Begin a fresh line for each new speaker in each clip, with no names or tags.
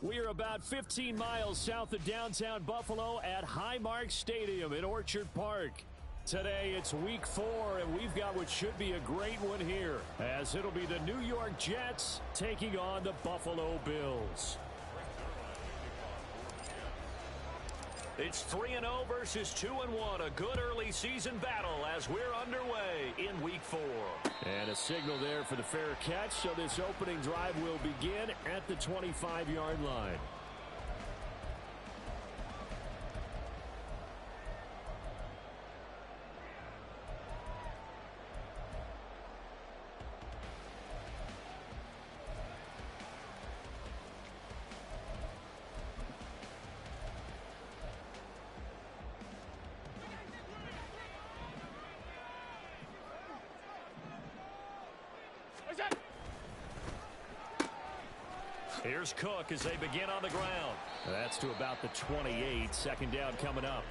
We are about 15 miles south of downtown Buffalo at Highmark Stadium in Orchard Park. Today it's week 4, and we've got what should be a great one here, as it'll be the New York Jets taking on the Buffalo Bills. It's 3-0 versus 2-1, a good early season battle as we're underway in week 4. And a signal there for the fair catch, so this opening drive will begin at the 25-yard line. Here's Cook as they begin on the ground. That's to about the 28. Second down coming up.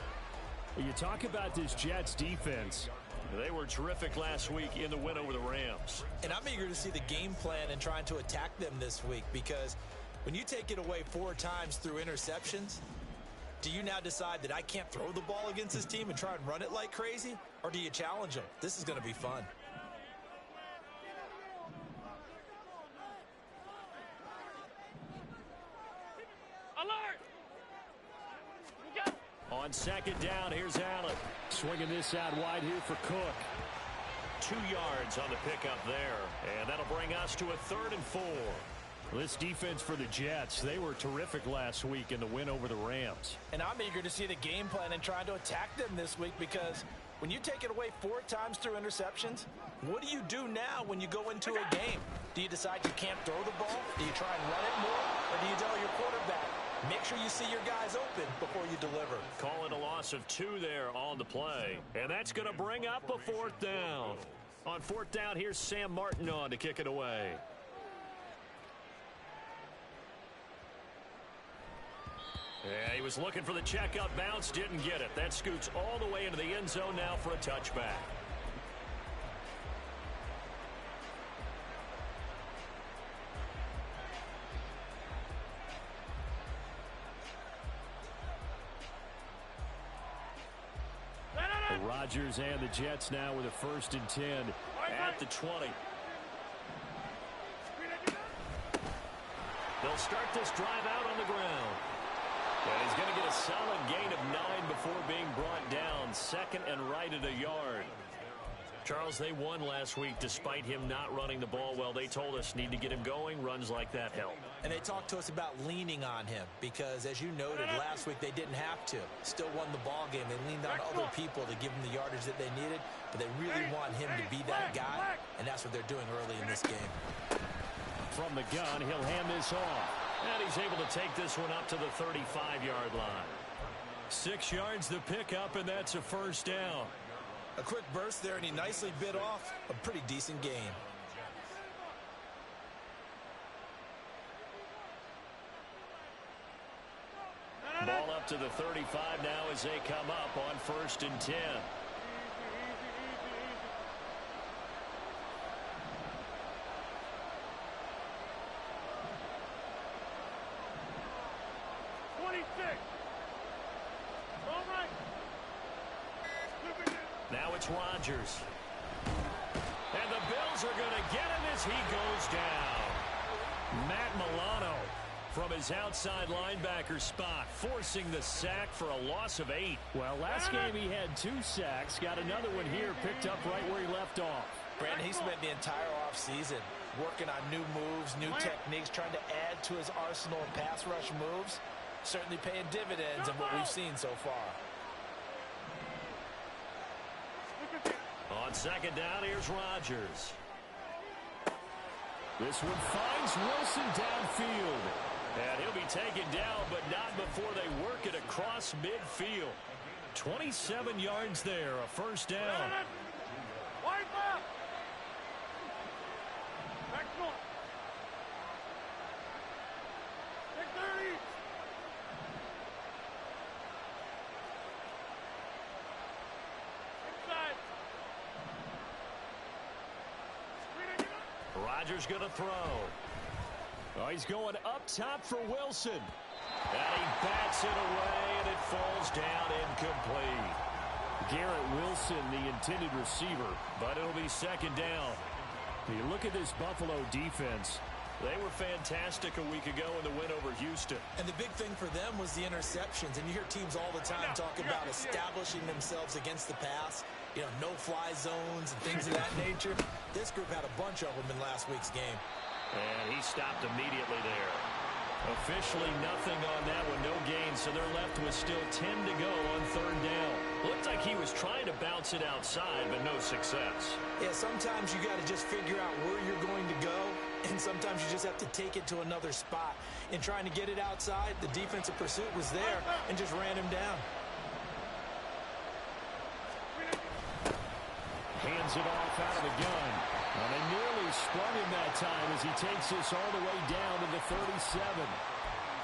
You talk about this Jets defense. They were terrific last week in the win over the Rams.
And I'm eager to see the game plan and trying to attack them this week, because when you take it away 4 times through interceptions, do you now decide that I can't throw the ball against this team and try and run it like crazy? Or do you challenge them? This is going to be fun.
On second down, here's Allen. Swinging this out wide here for Cook. 2 yards on the pickup there. And that'll bring us to a 3rd and 4. This defense for the Jets, they were terrific last week in the win over the Rams.
And I'm eager to see the game plan and trying to attack them this week, because when you take it away 4 times through interceptions, what do you do now when you go into a game? Do you decide you can't throw the ball? Do you try and run it more? Or do you tell your quarterback, make sure you see your guys open before you deliver?
Call it a loss of 2 there on the play. And that's going to bring up a 4th down. On 4th down, here's Sam Martin on to kick it away. Yeah, he was looking for the check-up bounce, didn't get it. That scoots all the way into the end zone now for a touchback. Rodgers and the Jets now with a 1st and 10 at the 20. They'll start this drive out on the ground. And he's going to get a solid gain of 9 before being brought down. 2nd and right at a yard. Charles, they won last week despite him not running the ball well. They told us need to get him going. Runs like that help.
And they talked to us about leaning on him because, as you noted, last week they didn't have to. Still won the ball game. They leaned on other people to give them the yardage that they needed, but they really want him to be that guy, and that's what they're doing early in this game.
From the gun, he'll hand this off. And he's able to take this one up to the 35-yard line. 6 yards the pickup, and that's a 1st down.
A quick burst there, and he nicely bit off a pretty decent gain.
Ball up to the 35 now as they come up on 1st and 10. Now it's Rodgers. And the Bills are going to get him as he goes down. Matt Milano from his outside linebacker spot, forcing the sack for a loss of 8. Well, last game he had 2 sacks. Got another one here, picked up right where he left off.
Brandon, he spent the entire offseason working on new moves, new techniques, trying to add to his arsenal of pass rush moves. Certainly paying dividends in what we've seen so far.
On 2nd down, here's Rodgers. This one finds Wilson downfield. And he'll be taken down, but not before they work it across midfield. 27 yards there, a 1st down. Rodgers going to throw. Oh, he's going up top for Wilson. And he bats it away, and it falls down incomplete. Garrett Wilson, the intended receiver, but it'll be second down. You look at this Buffalo defense. They were fantastic a week ago in the win over Houston.
And the big thing for them was the interceptions. And you hear teams all the time talk about establishing themselves against the pass. You know, no-fly zones and things of that nature. This group had a bunch of them in last week's game.
And he stopped immediately there. Officially nothing on that one, no gain, so they're left with still 10 to go on third down. Looked like he was trying to bounce it outside, but no success.
Yeah, sometimes you got to just figure out where you're going to go, and sometimes you just have to take it to another spot. In trying to get it outside, the defensive pursuit was there and just ran him down.
Hands it off out of the gun. And they nearly sprung him that time as he takes this all the way down to the 37.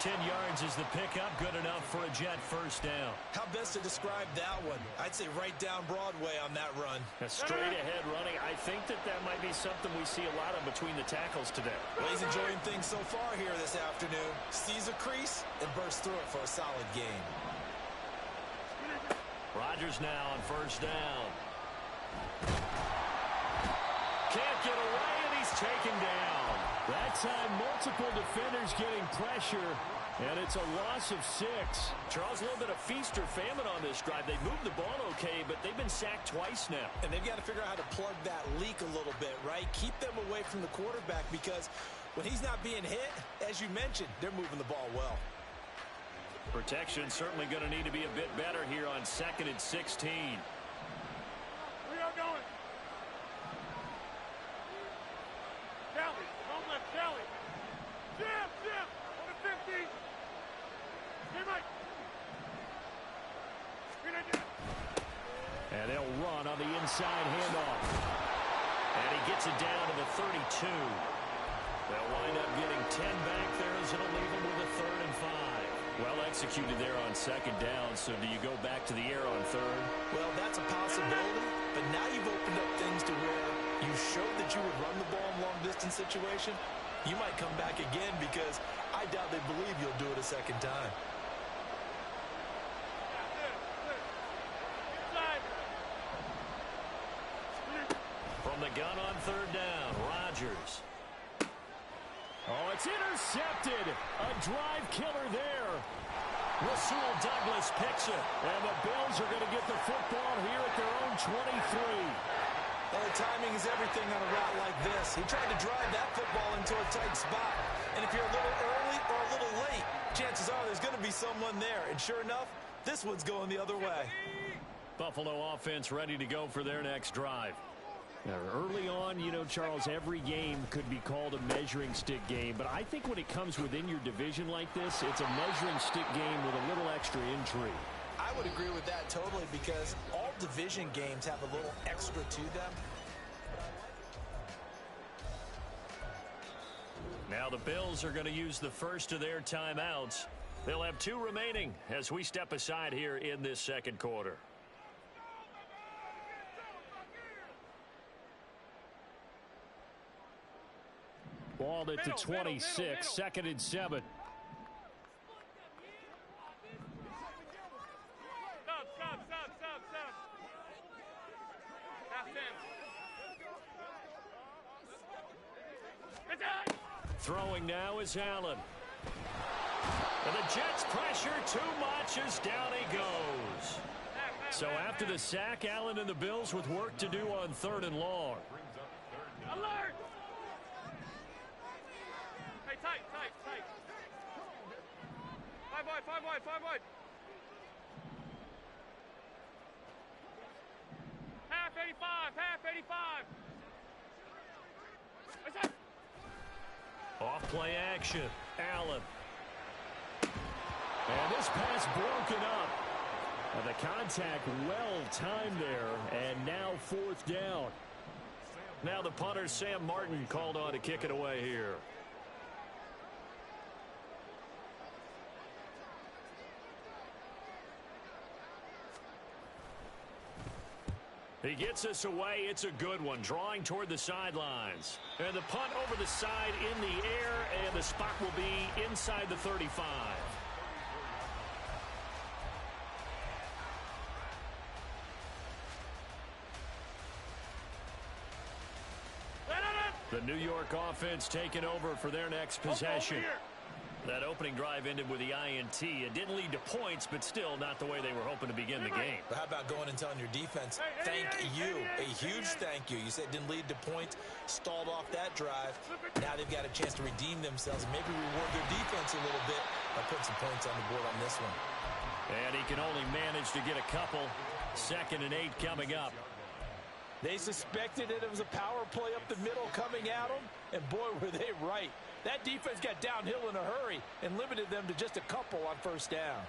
10 yards is the pickup, good enough for a Jet first down.
How best to describe that one? I'd say right down Broadway on that run.
A straight ahead running. I think that might be something we see a lot of between the tackles today.
Well, he's enjoying things so far here this afternoon. Sees a crease and bursts through it for a solid gain.
Rodgers now on first down. Can't get away, and he's taken down. That time, multiple defenders getting pressure, and it's a loss of 6. Charles, a little bit of feast or famine on this drive. They moved the ball okay, but they've been sacked twice now.
And they've got to figure out how to plug that leak a little bit, right? Keep them away from the quarterback because when he's not being hit, as you mentioned, they're moving the ball well.
Protection certainly going to need to be a bit better here on 2nd and 16.
We are going. Kelly, home left, Kelly. Jim, on the 50. Hey, Mike.
And they'll run on the inside handoff. And he gets it down to the 32. They'll wind up getting 10 back there as it'll leave them with a 3rd and 5. Well executed there on 2nd down, so do you go back to the air on 3rd?
Well, that's a possibility, but now you've opened up things to where you showed that you would run the ball in long-distance situation. You might come back again because I doubt they believe you'll do it a second time.
From the gun on 3rd down, Rodgers. Oh, it's intercepted. A drive killer there. Rasul Douglas picks it. And the Bills are going to get the football here at their own 23.
Well, the timing is everything on a route like this. He tried to drive that football into a tight spot. And if you're a little early or a little late, chances are there's going to be someone there. And sure enough, this one's going the other way.
Buffalo offense ready to go for their next drive. Now, early on, you know, Charles, every game could be called a measuring stick game. But I think when it comes within your division like this, it's a measuring stick game with a little extra intrigue.
I would agree with that totally because all division games have a little extra to them.
Now the Bills are going to use the first of their timeouts. They'll have 2 remaining as we step aside here in this 2nd quarter. Ball at the 26, 2nd and 7. Throwing now is Allen. And the Jets pressure too much as down he goes. So after the sack, Allen and the Bills with work to do on 3rd and long.
Alert! Hey, tight. 5 wide. Half 85.
Off play action. Allen. And this pass broken up. And the contact well timed there. And now 4th down. Now the punter, Sam Martin, called on to kick it away here. He gets us away. It's a good one, drawing toward the sidelines. And the punt over the side in the air, and the spot will be inside the 35. The New York offense taking over for their next possession. That opening drive ended with the INT. It didn't lead to points, but still not the way they were hoping to begin the game.
But how about going and telling your defense, thank you, a huge thank you. You said it didn't lead to points, stalled off that drive. Now they've got a chance to redeem themselves, maybe reward their defense a little bit by putting some points on the board on this one.
And he can only manage to get a couple. 2nd and 8 coming up.
They suspected it was a power play up the middle coming at them, and boy, were they right. That defense got downhill in a hurry and limited them to just a couple on 1st down.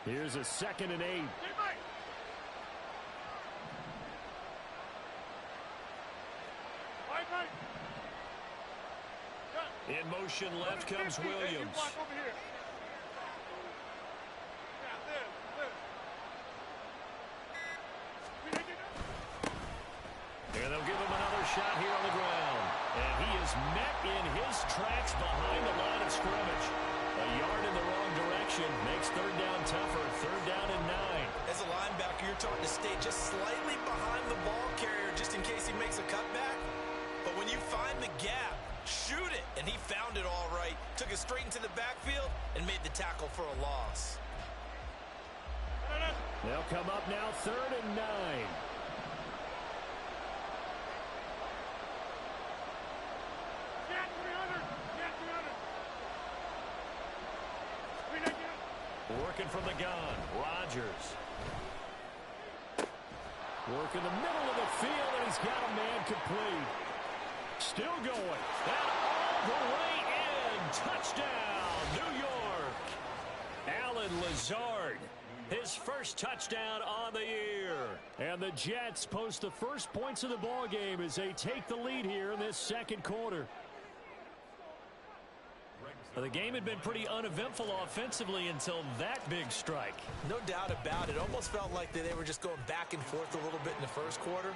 Here's a 2nd and 8. In motion left comes Williams. And they'll give him another shot here on the ground. And he is met in his tracks behind the line of scrimmage. A yard in the wrong direction makes 3rd down tougher. 3rd down and 9.
As a linebacker, you're taught to stay just slightly behind the ball carrier just in case he makes a cutback. But when you find the gap, shoot it. And he found it all right. Took it straight into the backfield and made the tackle for a loss.
They'll come up now 3rd and 9. Working from the gun, Rodgers. Working the middle of the field, and he's got a man complete. Still going, and all the way in. Touchdown, New York. Allen Lazard, his first touchdown on the year. And the Jets post the first points of the ball game as they take the lead here in this 2nd quarter. The game had been pretty uneventful offensively until that big strike.
No doubt about it. Almost felt like they were just going back and forth a little bit in the 1st quarter.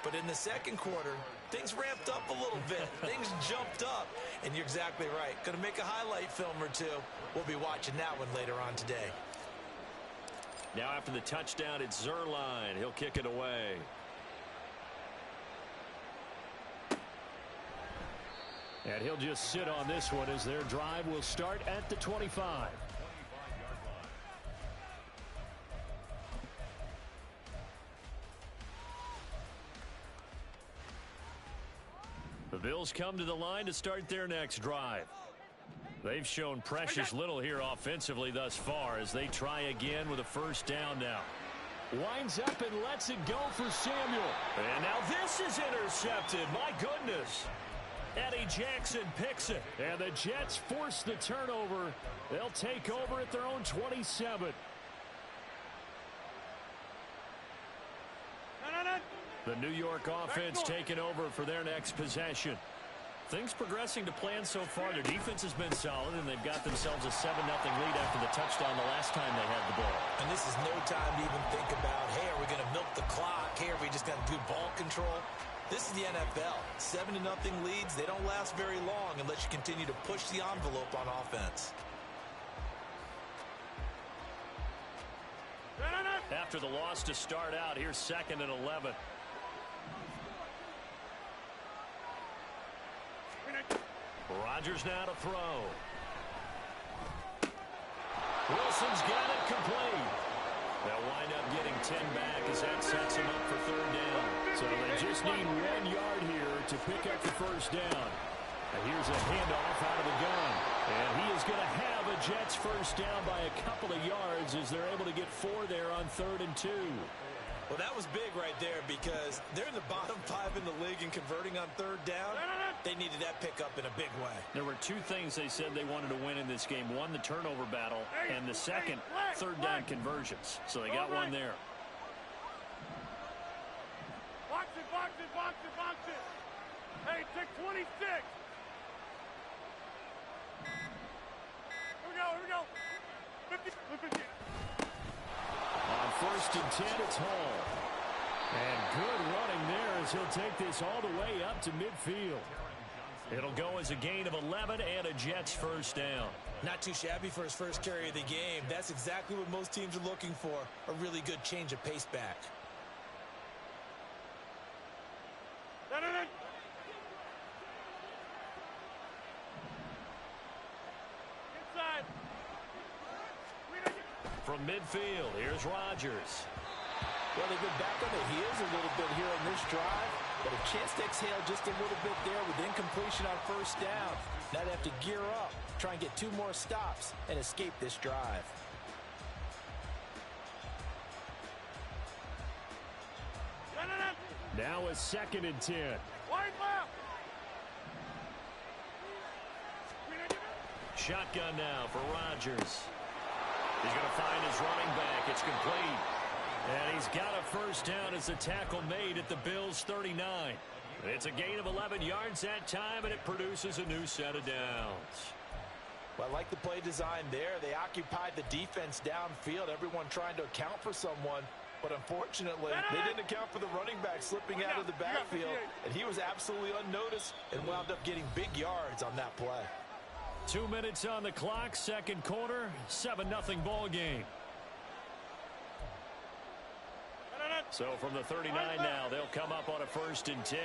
But in the 2nd quarter, things ramped up a little bit. Things jumped up. And you're exactly right. Going to make a highlight film or two. We'll be watching that one later on today.
Now after the touchdown, it's Zerline. He'll kick it away. And he'll just sit on this one as their drive will start at the 25. The Bills come to the line to start their next drive. They've shown precious little here offensively thus far as they try again with a 1st down now. Winds up and lets it go for Samuel. And now this is intercepted. My goodness. Eddie Jackson picks it. And the Jets force the turnover. They'll take over at their own 27. The New York offense taking over for their next possession. Things progressing to plan so far. Their defense has been solid, and they've got themselves a 7-0 lead after the touchdown the last time they had the ball.
And this is no time to even think about, hey, are we going to milk the clock? Hey, are we just going to do ball control? This is the NFL. 7-0 leads, they don't last very long unless you continue to push the envelope on offense.
After the loss to start out, here's 2nd and 11. Rodgers now to throw. Wilson's got it complete. They'll wind up getting 10 back as that sets him up for 3rd down. So they just need 1 yard here to pick up the 1st down. And here's a handoff out of the gun. And he is going to have a Jets 1st down by a couple of yards as they're able to get 4 there on 3rd and 2.
Well, that was big right there because they're in the bottom 5 in the league and converting on 3rd down. They needed that pickup in a big way.
There were 2 things they said they wanted to win in this game. One, the turnover battle, and the second, 3rd down conversions. So they got one there.
Box it, box it, box it, box it. Hey, take 26. Here we go. 50, 50.
On 1st and 10, it's Hall. And good running there as he'll take this all the way up to midfield. It'll go as a gain of 11 and a Jets first down.
Not too shabby for his first carry of the game. That's exactly what most teams are looking for, a really good change of pace back.
Inside.
From midfield, here's Rodgers.
Well, they've been back on their heels a little bit here on this drive, but a chance to exhale just a little bit there with incompletion on first down. Now they have to gear up, try and get 2 more stops, and escape this drive.
Now a 2nd and 10.
Wide left.
Shotgun now for Rodgers. He's going to find his running back. It's complete. And he's got a first down as the tackle made at the Bills' 39. It's a gain of 11 yards that time, and it produces a new set of downs.
Well, I like the play design there. They occupied the defense downfield, everyone trying to account for someone. But unfortunately, they didn't account for the running back slipping out of the backfield, and he was absolutely unnoticed and wound up getting big yards on that play.
2 minutes on the clock, second quarter, 7-0 ball game. So from the 39 now, they'll come up on a 1st and 10.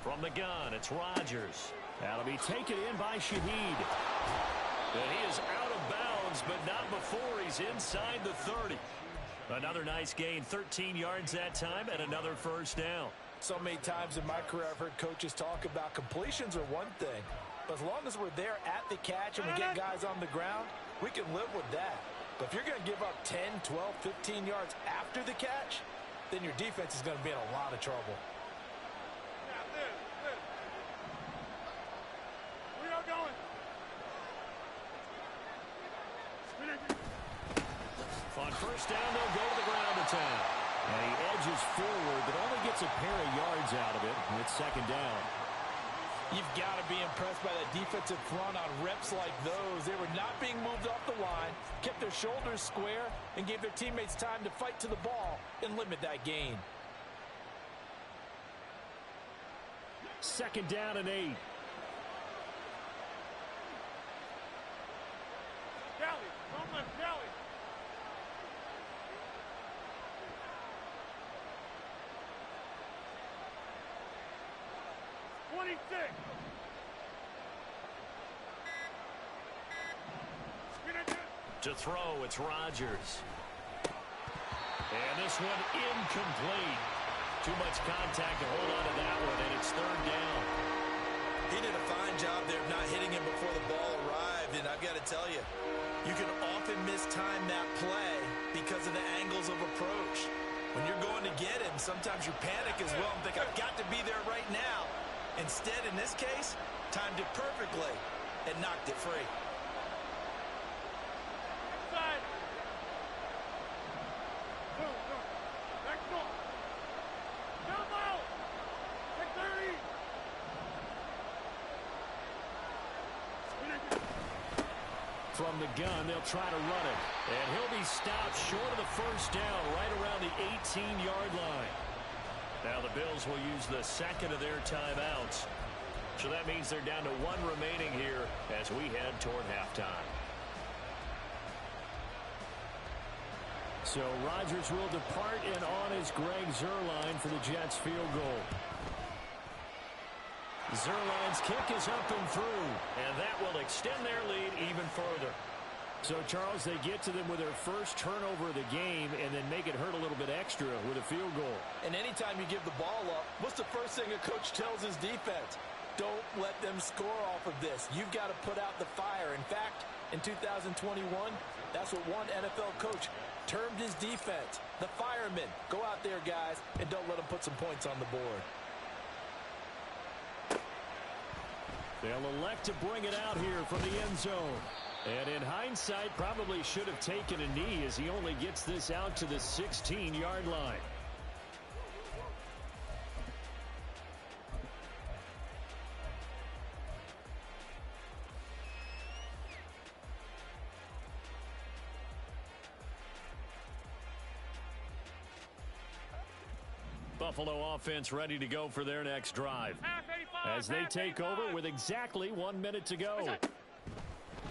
From the gun, it's Rodgers. That'll be taken in by Shaheed. And he is out of bounds, but not before he's inside the 30. Another nice gain, 13 yards that time, and another first down.
So many times in my career I've heard coaches talk about completions are one thing, but as long as we're there at the catch and we get guys on the ground, we can live with that. But if you're going to give up 10, 12, 15 yards after the catch, then your defense is going to be in a lot of trouble.
We are going.
On first down, they'll go to the ground attack. And he edges forward, but only gets a pair of yards out of it with 2nd down.
You've got to be impressed by that defensive front on reps like those. They were not being moved off the line, kept their shoulders square, and gave their teammates time to fight to the ball and limit that gain.
2nd down and 8.
Kelly, don't let Kelly.
To throw, it's Rodgers. And this one incomplete. Too much contact to hold on to that one, and it's 3rd down.
He did a fine job there of not hitting him before the ball arrived, and I've got to tell you, you can often mistime that play because of the angles of approach. When you're going to get him, sometimes you panic as well and think, I've got to be there right now. Instead, in this case, timed it perfectly and knocked it free.
Inside. Go. Next one. Jump out. Take 30.
From the gun, they'll try to run it. And he'll be stopped short of the first down right around the 18-yard line. Now the Bills will use the 2nd of their timeouts. So that means they're down to 1 remaining here as we head toward halftime. So Rodgers will depart, and on is Greg Zuerlein for the Jets field goal. Zuerlein's kick is up and through, and that will extend their lead even further. So, Charles, they get to them with their first turnover of the game and then make it hurt a little bit extra with a field goal.
And anytime you give the ball up, what's the first thing a coach tells his defense? Don't let them score off of this. You've got to put out the fire. In fact, in 2021, that's what one NFL coach termed his defense. The firemen. Go out there, guys, and don't let them put some points on the board.
They'll elect to bring it out here from the end zone. And in hindsight, probably should have taken a knee as he only gets this out to the 16-yard line. Buffalo offense ready to go for their next drive. As they take over with exactly 1 minute to go.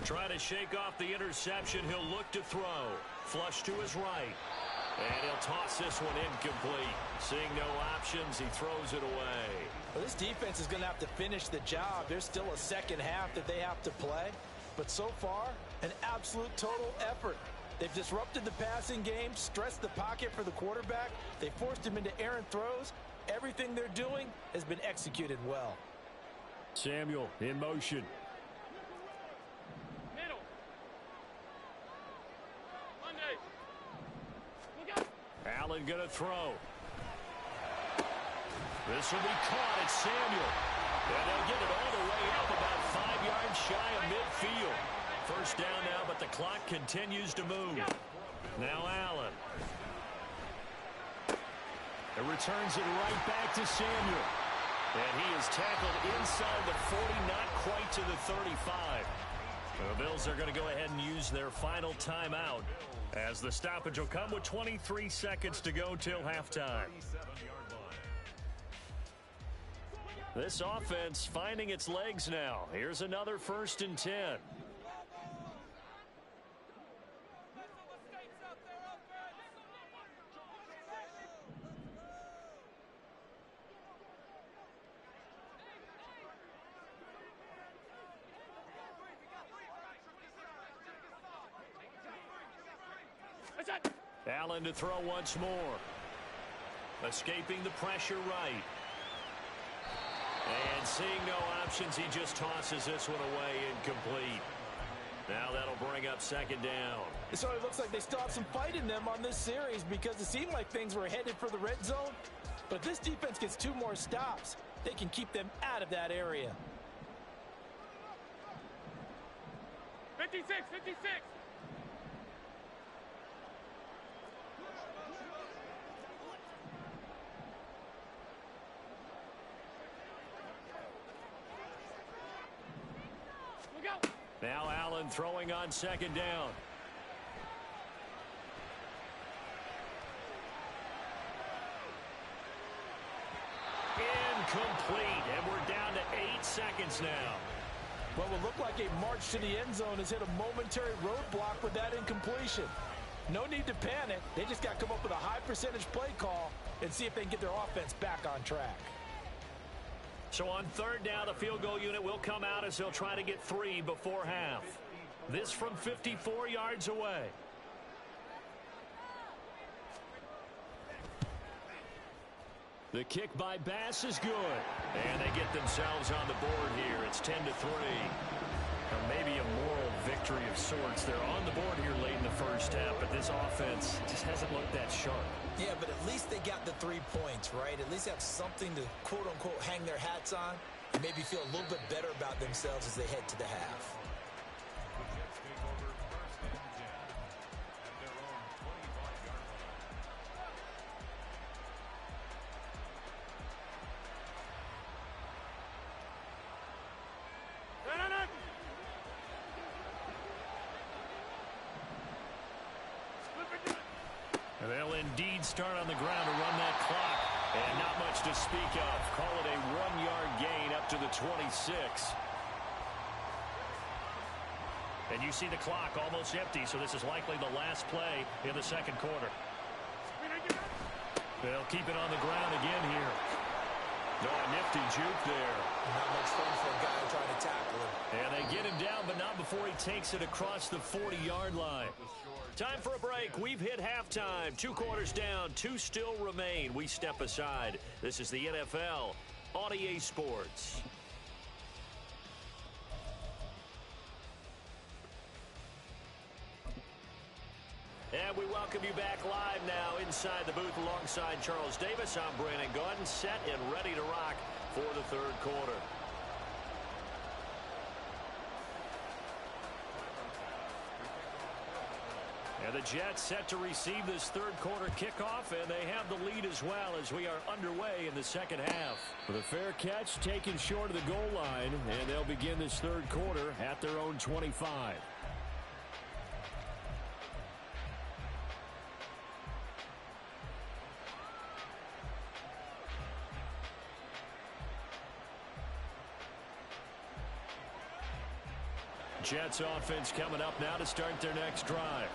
Trying to shake off the interception. He'll look to throw. Flush to his right. And he'll toss this one incomplete. Seeing no options, he throws it away.
Well, this defense is going to have to finish the job. There's still a second half that they have to play. But so far, an absolute total effort. They've disrupted the passing game, stressed the pocket for the quarterback. They forced him into errant throws. Everything they're doing has been executed well.
Samuel in motion.
Middle. Monday. Look out.
Allen going to throw. This will be caught. It's Samuel. And they'll get it all the way up about 5 yards shy of midfield. First down now, but the clock continues to move. Now Allen. It returns it right back to Samuel. And he is tackled inside the 40, not quite to the 35. The Bills are going to go ahead and use their final timeout as the stoppage will come with 23 seconds to go till halftime. This offense finding its legs now. Here's another 1st and 10. Allen to throw once more. Escaping the pressure right. And seeing no options, he just tosses this one away incomplete. Now that'll bring up 2nd down.
So it looks like they still have some fight in them on this series because it seemed like things were headed for the red zone. But if this defense gets 2 more stops, they can keep them out of that area.
56, 56.
Now Allen throwing on 2nd down. Incomplete, and we're down to 8 seconds now.
What will look like a march to the end zone has hit a momentary roadblock with that incompletion. No need to panic. They just got to come up with a high percentage play call and see if they can get their offense back on track.
So on 3rd down, the field goal unit will come out as they'll try to get 3 before half. This from 54 yards away. The kick by Bass is good. And they get themselves on the board here. It's 10-3. Maybe a moral victory of sorts. They're on the board here late in the first half, but this offense just hasn't looked that sharp.
Yeah, but at least they got the 3 points, right? At least have something to, quote-unquote, hang their hats on and maybe feel a little bit better about themselves as they head to the half.
They'll indeed start on the ground to run that clock. And not much to speak of. Call it a 1-yard gain up to the 26. And you see the clock almost empty, so this is likely the last play in the 2nd quarter. They'll keep it on the ground again here. No, a nifty juke there.
Not much fun for a guy trying to tackle him.
And they get him down, but not before he takes it across the 40-yard line. Time for a break. We've hit halftime. 2 quarters down. 2 still remain. We step aside. This is the NFL on EA Sports. And we welcome you back live now inside the booth alongside Charles Davis. I'm Brandon Gaudin, set and ready to rock for the 3rd quarter. And the Jets set to receive this 3rd quarter kickoff, and they have the lead as well as we are underway in the 2nd half. With a fair catch taken short of the goal line, and they'll begin this 3rd quarter at their own 25. Jets offense coming up now to start their next drive.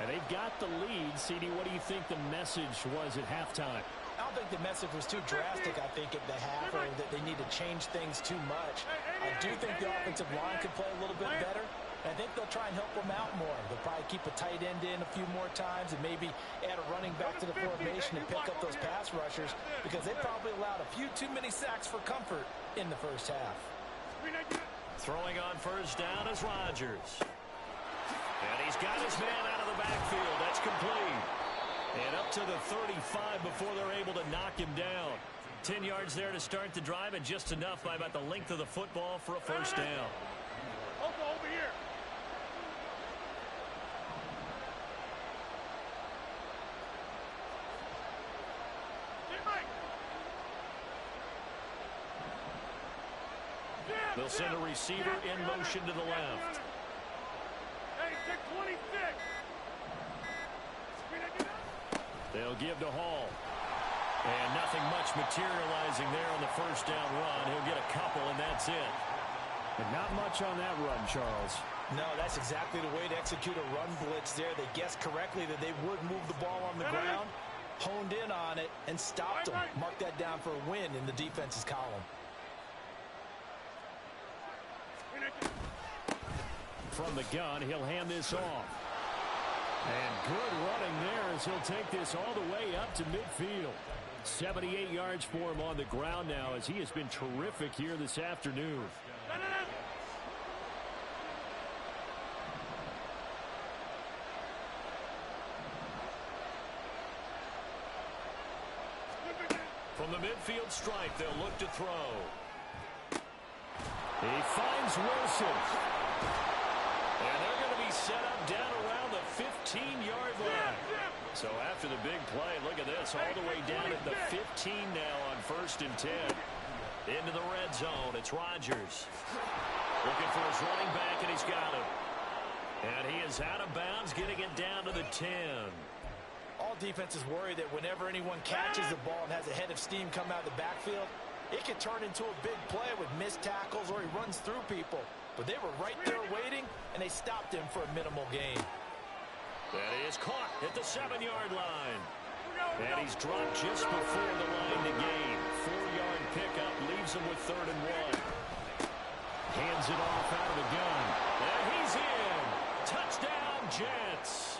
And they've got the lead. CD, what do you think the message was at halftime?
I don't think the message was too drastic, I think, at the half, or that they need to change things too much. I do think the offensive line could play a little bit better. I think they'll try and help them out more. They'll probably keep a tight end in a few more times and maybe add a running back to the formation and pick up those pass rushers, because they probably allowed a few too many sacks for comfort in the first half.
Throwing on first down is Rodgers. And he's got his man out of the backfield. That's complete. And up to the 35 before they're able to knock him down. 10 yards there to start the drive, and just enough by about the length of the football for a first down.
Over here.
They'll send a receiver in motion to the left.
Hey, check 26.
They'll give to Hall. And nothing much materializing there on the first down run. He'll get a couple, and that's it.
And not much on that run, Charles.
No, that's exactly the way to execute a run blitz there. They guessed correctly that they would move the ball on the ground, honed in on it, and stopped them. Mark that down for a win in the defense's column.
From the gun, he'll hand this off. And good running there as he'll take this all the way up to midfield. 78 yards for him on the ground now, as he has been terrific here this afternoon. From the midfield stripe, they'll look to throw. He finds Wilson. And they're going to be set up down around the 15-yard line. So after the big play, look at this, all the way down at the 15 now on 1st and 10. Into the red zone, it's Rodgers. Looking for his running back, and he's got him. And he is out of bounds, getting it down to the 10.
All defenses worry that whenever anyone catches the ball and has a head of steam come out of the backfield, it can turn into a big play with missed tackles or he runs through people. But they were right there waiting, and they stopped him for a minimal gain.
That is caught at the 7-yard line. And he's dropped just before the line to gain. 4-yard pickup leaves him with 3rd and 1. Hands it off out of the gun. And he's in. Touchdown, Jets.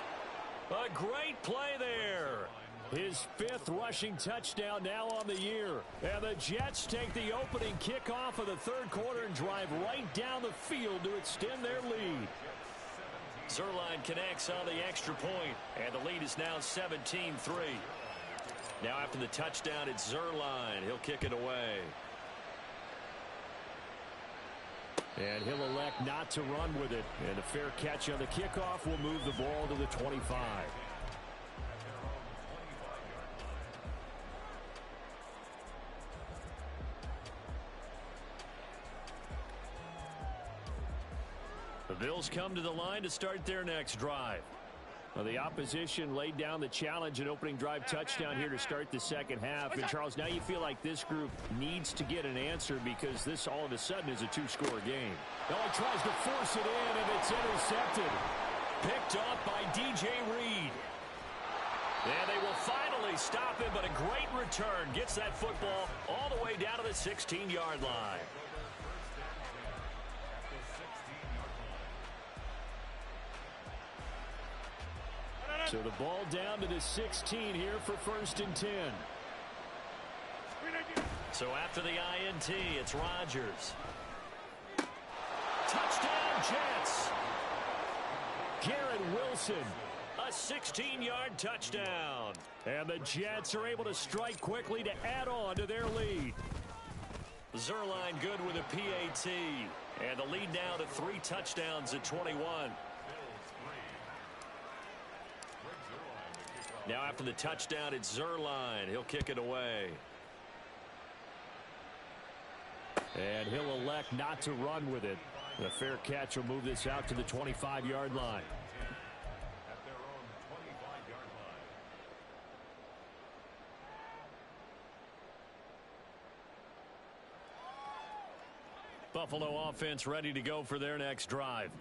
A great play there. His 5th rushing touchdown now on the year. And the Jets take the opening kickoff of the 3rd quarter and drive right down the field to extend their lead. Zuerlein connects on the extra point, and the lead is now 17-3. Now after the touchdown, it's Zuerlein. He'll kick it away. And he'll elect not to run with it. And a fair catch on the kickoff will move the ball to the 25. The Bills come to the line to start their next drive. Well, the opposition laid down the challenge and opening drive touchdown here to start the second half. And, Charles, now you feel like this group needs to get an answer because this all of a sudden is a 2-score game. Now he tries to force it in, and it's intercepted. Picked off by DJ Reed. And they will finally stop him, but a great return. Gets that football all the way down to the 16-yard line. So the ball down to the 16 here for 1st and 10. So after the INT, it's Rodgers. Touchdown, Jets. Garrett Wilson, a 16-yard touchdown. And the Jets are able to strike quickly to add on to their lead. Zuerlein good with a PAT. And the lead now to 3 touchdowns at 21. Now after the touchdown, it's Zuerlein. He'll kick it away. And he'll elect not to run with it. The fair catch will move this out to the 25-yard line. Buffalo offense ready to go for their next drive.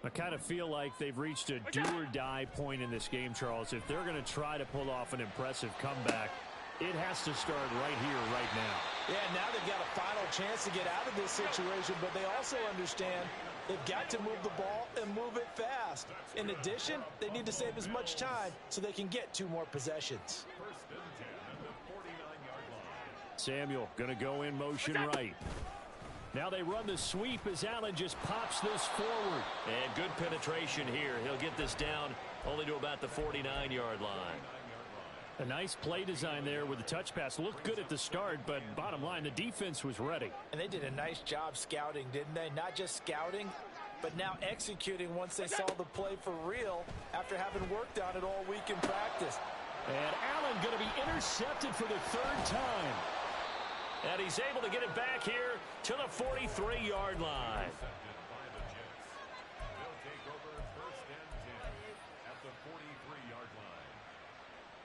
I kind of feel like they've reached a do-or-die point in this game, Charles. If they're going to try to pull off an impressive comeback, it has to start right here, right now.
Yeah, now they've got a final chance to get out of this situation, but they also understand they've got to move the ball and move it fast. In addition, they need to save as much time so they can get 2 more possessions.
Samuel going to go in motion right.
Now they run the sweep as Allen just pops this forward. And good penetration here. He'll get this down only to about the 49-yard line.
A nice play design there with the touch pass. Looked good at the start, but bottom line, the defense was ready.
And they did a nice job scouting, didn't they? Not just scouting, but now executing once they saw the play for real after having worked on it all week in practice.
And Allen going to be intercepted for the 3rd time. And he's able to get it back here to the 43-yard line.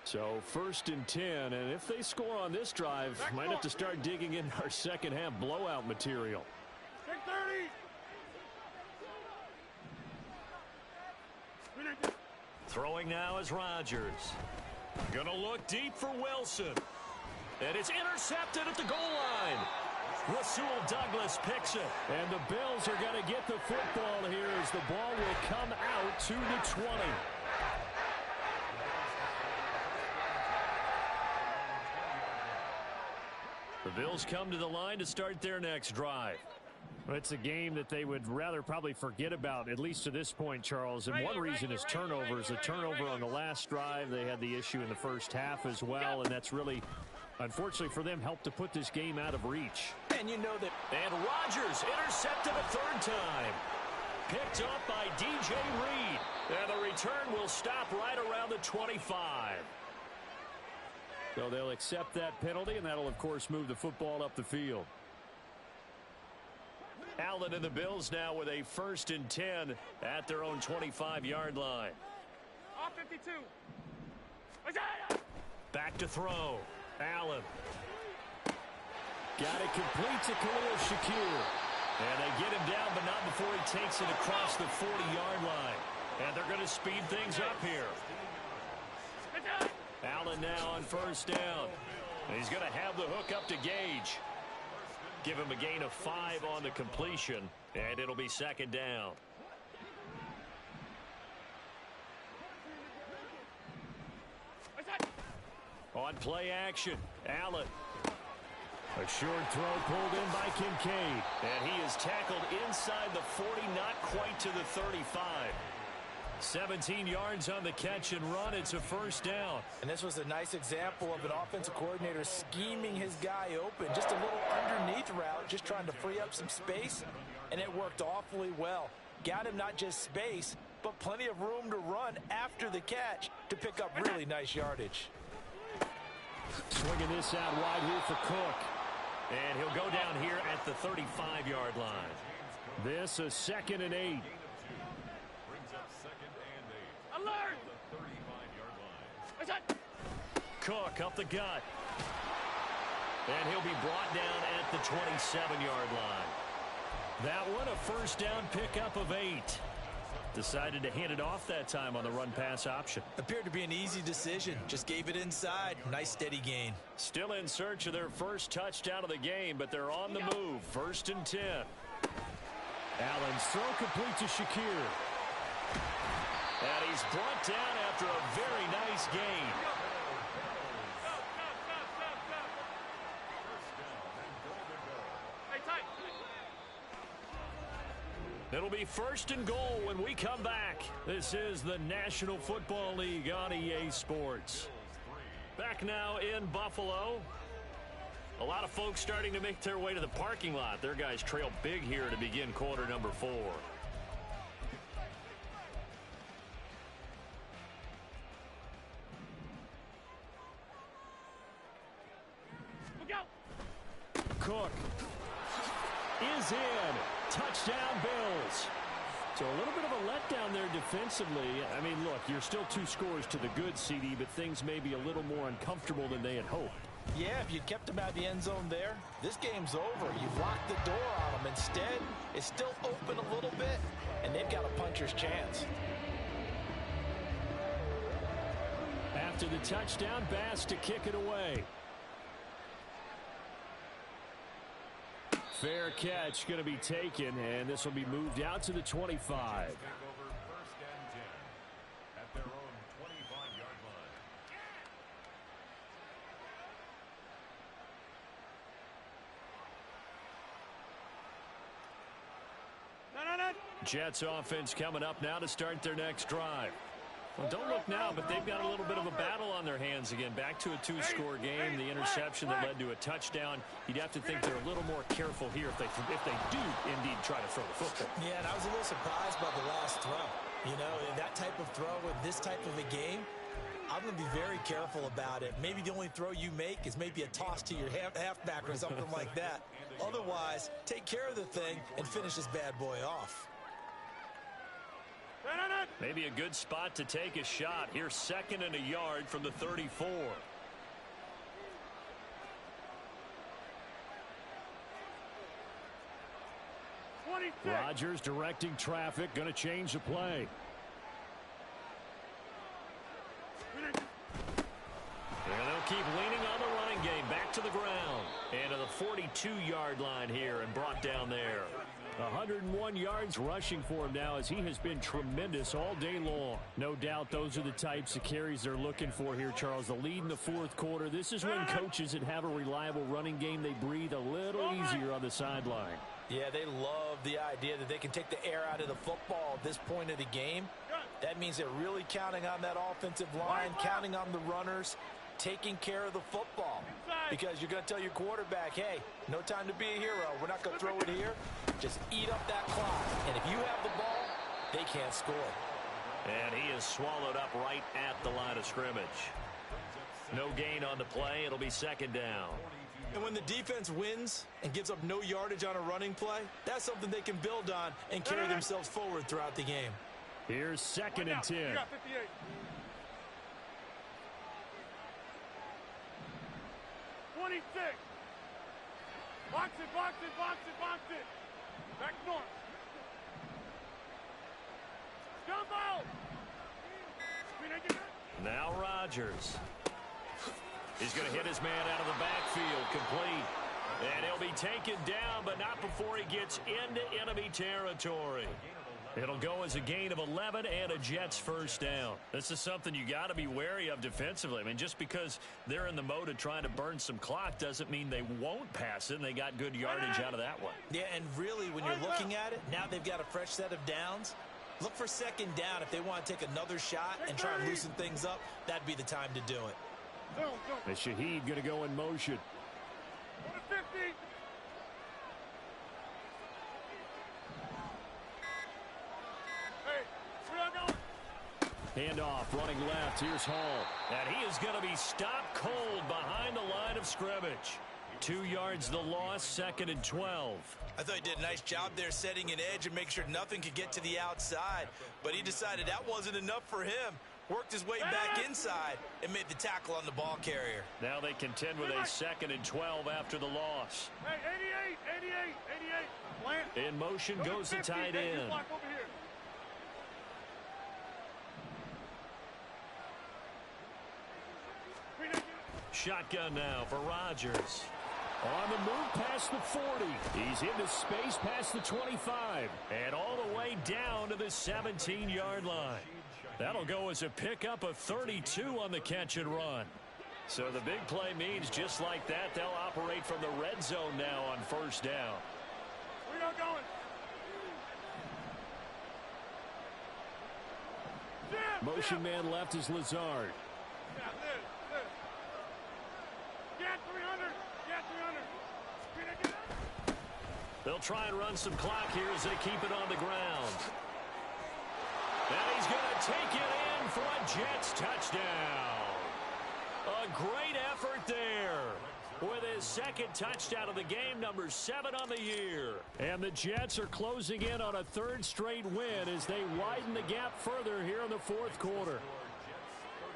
So 1st and 10, and if they score on this drive, might have to start digging in our second half blowout material.
30.
Throwing now is Rodgers. Gonna look deep for Wilson. And it's intercepted at the goal line. Rasul Douglas picks it.
And the Bills are going to get the football here as the ball will come out to the 20.
The Bills come to the line to start their next drive.
It's a game that they would rather probably forget about, at least to this point, Charles. And one reason is turnovers. A turnover on the last drive. They had the issue in the first half as well, and that's really, unfortunately for them, helped to put this game out of reach.
And you know that.
And Rodgers intercepted a 3rd time. Picked up by DJ Reed. And the return will stop right around the 25.
So they'll accept that penalty, and that'll, of course, move the football up the field.
Allen and the Bills now with a 1st and 10 at their own 25-yard line.
Off 52.
Back to throw. Allen.
Got it complete to Khalil Shakir.
And they get him down, but not before he takes it across the 40-yard line. And they're going to speed things up here. Allen now on 1st down. And he's going to have the hook up to Gage. Give him a gain of 5 on the completion, and it'll be 2nd down. On play action, Allen.
A short throw pulled in by Kincaid.
And he is tackled inside the 40, not quite to the 35. 17 yards on the catch and run. It's a 1st down.
And this was a nice example of an offensive coordinator scheming his guy open. Just a little underneath route, just trying to free up some space, and it worked awfully well. Got him not just space, but plenty of room to run after the catch to pick up really nice yardage.
Swinging this out wide here for Cook.
And he'll go down here at the 35-yard line.
This a 2nd and 8.
Alert!
Cook up the gut. And he'll be brought down at the 27-yard line. That one a 1st down pickup of 8. Decided to hand it off that time on the run-pass option.
Appeared to be an easy decision. Just gave it inside. Nice steady gain.
Still in search of their 1st touchdown of the game, but they're on the move. 1st and 10.
Allen's throw complete to Shakir.
And he's brought down after a very nice gain. It'll be 1st and goal when we come back. This is the National Football League on EA Sports. Back now in Buffalo. A lot of folks starting to make their way to the parking lot. Their guys trail big here to begin quarter number 4.
Cook is in. Touchdown, Bills. So a little bit of a letdown there defensively. I mean, look, you're still 2 scores to the good, CD, but things may be a little more uncomfortable than they had hoped.
Yeah, if you kept him out of the end zone there, this game's over. You've locked the door on him. Instead, it's still open a little bit, and they've got a puncher's chance.
After the touchdown, Bass to kick it away. Fair catch going to be taken, and this will be moved out to the 25. Jets offense coming up now to start their next drive. Well, don't look now, but they've got a little bit of a battle on their hands again. Back to a two-score game. The interception that led to a touchdown. You'd have to think they're a little more careful here if they do indeed try to throw the football.
Yeah, and I was a little surprised by the last throw. You know, that type of throw with this type of a game, I'm going to be very careful about it. Maybe the only throw you make is maybe a toss to your halfback or something like that. Otherwise, take care of the thing and finish this bad boy off.
Maybe a good spot to take a shot. Here's 2nd and a yard from the 34.
Rodgers directing traffic, going to change the play.
And they'll keep leaning on the running game. Back to the ground. And to the 42-yard line here and brought down there.
101 yards rushing for him now as he has been tremendous all day long. No doubt those are the types of carries they're looking for here, Charles. The lead in the fourth quarter. This is when coaches that have a reliable running game, they breathe a little easier on the sideline.
Yeah, they love the idea that they can take the air out of the football at this point of the game. That means they're really counting on that offensive line, counting on the runners, taking care of the football. Because you're going to tell your quarterback, hey, no time to be a hero. We're not going to throw it here. Just eat up that clock. And if you have the ball, they can't score.
And he is swallowed up right at the line of scrimmage. No gain on the play. It'll be 2nd down.
And when the defense wins and gives up no yardage on a running play, that's something they can build on and carry themselves forward throughout the game.
Here's 2nd and 10.
26. Box it, box it, box it, box it. Back north. Jump out.
Now Rodgers. He's going to hit his man out of the backfield, complete. And he'll be taken down, but not before he gets into enemy territory. It'll go as a gain of 11 and a Jets first down. This is something you got to be wary of defensively. I mean, just because they're in the mode of trying to burn some clock doesn't mean they won't pass it, and they got good yardage out of that one.
Yeah, and really, when you're looking at it, now they've got a fresh set of downs. Look for 2nd down. If they want to take another shot and try and loosen things up, that'd be the time to do it.
And Shaheed going to go in motion.
50.
Handoff, running left. Here's Hall.
And he is going to be stopped cold behind the line of scrimmage. 2 yards the loss, 2nd and 12.
I thought he did a nice job there setting an edge and make sure nothing could get to the outside. But he decided that wasn't enough for him. Worked his way back inside and made the tackle on the ball carrier.
Now they contend with a 2nd and 12 after the loss.
Hey, 88.
In motion goes the tight end. Shotgun now for Rodgers.
On the move past the 40. He's into space past the 25.
And all the way down to the 17-yard line. That'll go as a pickup of 32 on the catch and run. So the big play means just like that, they'll operate from the red zone now on first down.
We're not going.
Motion man left is Lazard.
They'll try and run some clock here as they keep it on the ground. And he's going to take it in for a Jets touchdown. A great effort there with his 2nd touchdown of the game, number 7 on the year.
And the Jets are closing in on a 3rd straight win as they widen the gap further here in the fourth quarter.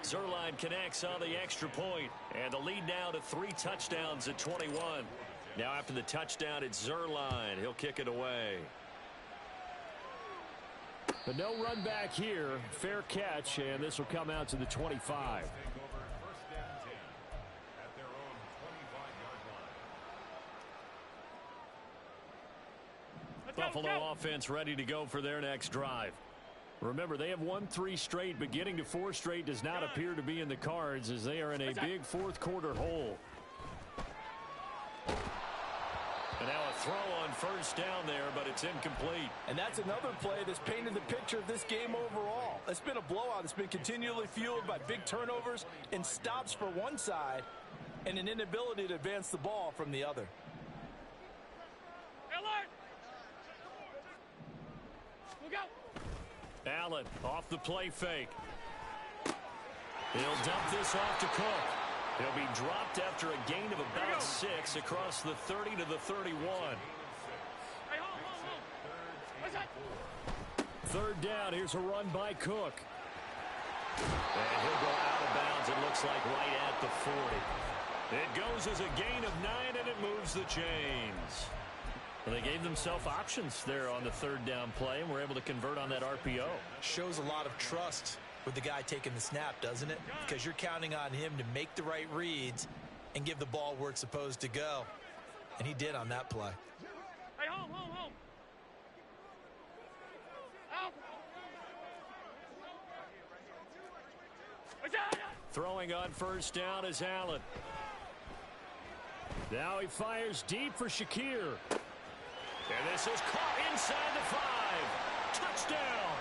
Zerline connects on the extra point, and the lead now to 3 touchdowns at 21. Now after the touchdown, it's Zerline. He'll kick it away.
But no run back here. Fair catch, and this will come out to the 25. Buffalo offense ready to go for their next drive. Remember, they have won 3 straight, but getting to 4 straight does not appear to be in the cards as they are in a big fourth quarter hole.
And now a throw on first down there, but it's incomplete.
And that's another play that's painted the picture of this game overall. It's been a blowout. It's been continually fueled by big turnovers and stops for one side and an inability to advance the ball from the other.
Allen off the play fake. He'll dump this off to Cook. He'll be dropped after a gain of about 6 across the 30 to the 31.
Third down. Here's a run by Cook.
And he'll go out of bounds, it looks like, right at the 40. It goes as a gain of 9, and it moves the chains.
Well, they gave themselves options there on the third down play, and were able to convert on that RPO.
Shows a lot of trust with the guy taking the snap, doesn't it? Because you're counting on him to make the right reads and give the ball where it's supposed to go. And he did on that play.
Hey, home. Out.
Throwing on first down is Allen. Now he fires deep for Shakir.
And this is caught inside the 5. Touchdown.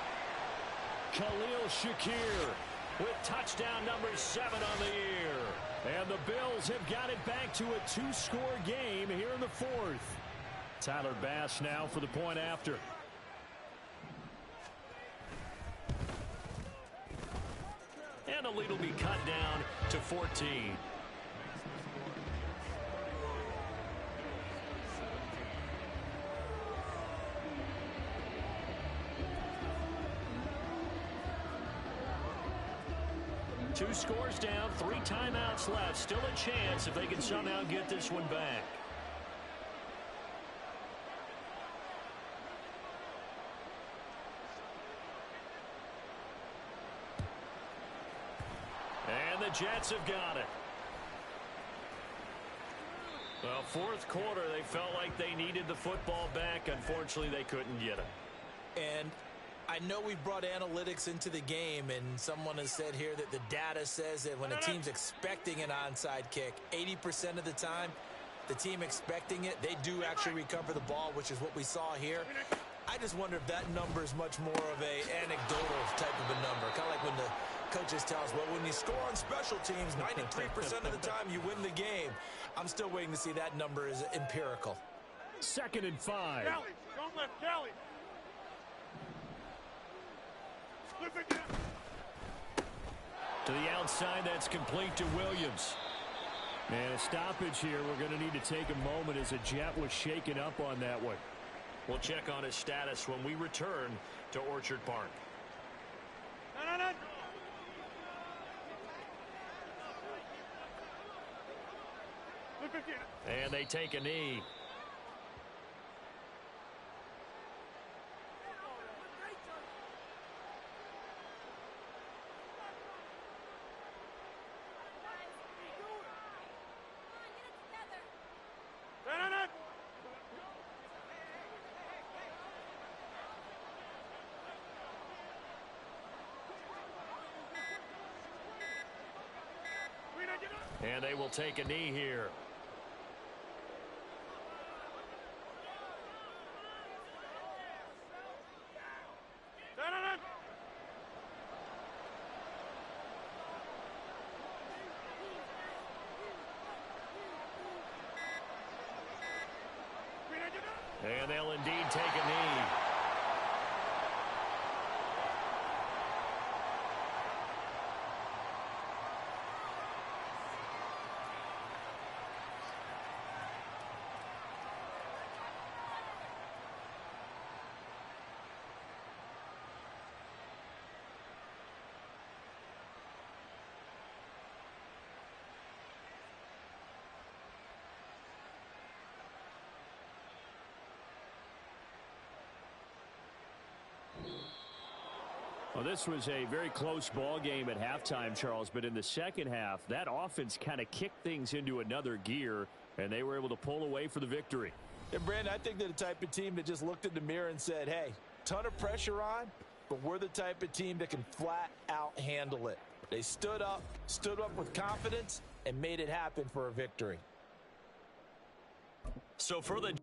Khalil Shakir with touchdown number 7 on the year. And the Bills have got it back to a 2-score game here in the 4th. Tyler Bass now for the point after.
And the lead will be cut down to 14. Two scores down, 3 timeouts left. Still a chance if they can somehow get this one back. And the Jets have got it. Well, fourth quarter, they felt like they needed the football back. Unfortunately, they couldn't get it.
And I know we brought analytics into the game, and someone has said here that the data says that when a team's expecting an onside kick, 80% of the time, the team expecting it, they do actually recover the ball, which is what we saw here. I just wonder if that number is much more of a anecdotal type of a number. Kind of like when the coaches tell us, well, when you score on special teams, 93% of the time you win the game. I'm still waiting to see that number is empirical.
2nd and 5.
Kelly, don't let Kelly.
To the outside, that's complete to Williams. And a stoppage here. We're going to need to take a moment as a Jet was shaken up on that one.
We'll check on his status when we return to Orchard Park.
No.
And they take a knee. And they will take a knee here. And they'll indeed take a knee.
Well, this was a very close ball game at halftime, Charles, but in the second half, that offense kind of kicked things into another gear, and they were able to pull away for the victory.
And, Brandon, I think they're the type of team that just looked in the mirror and said, hey, ton of pressure on, but we're the type of team that can flat out handle it. They stood up with confidence, and made it happen for a victory.
So for the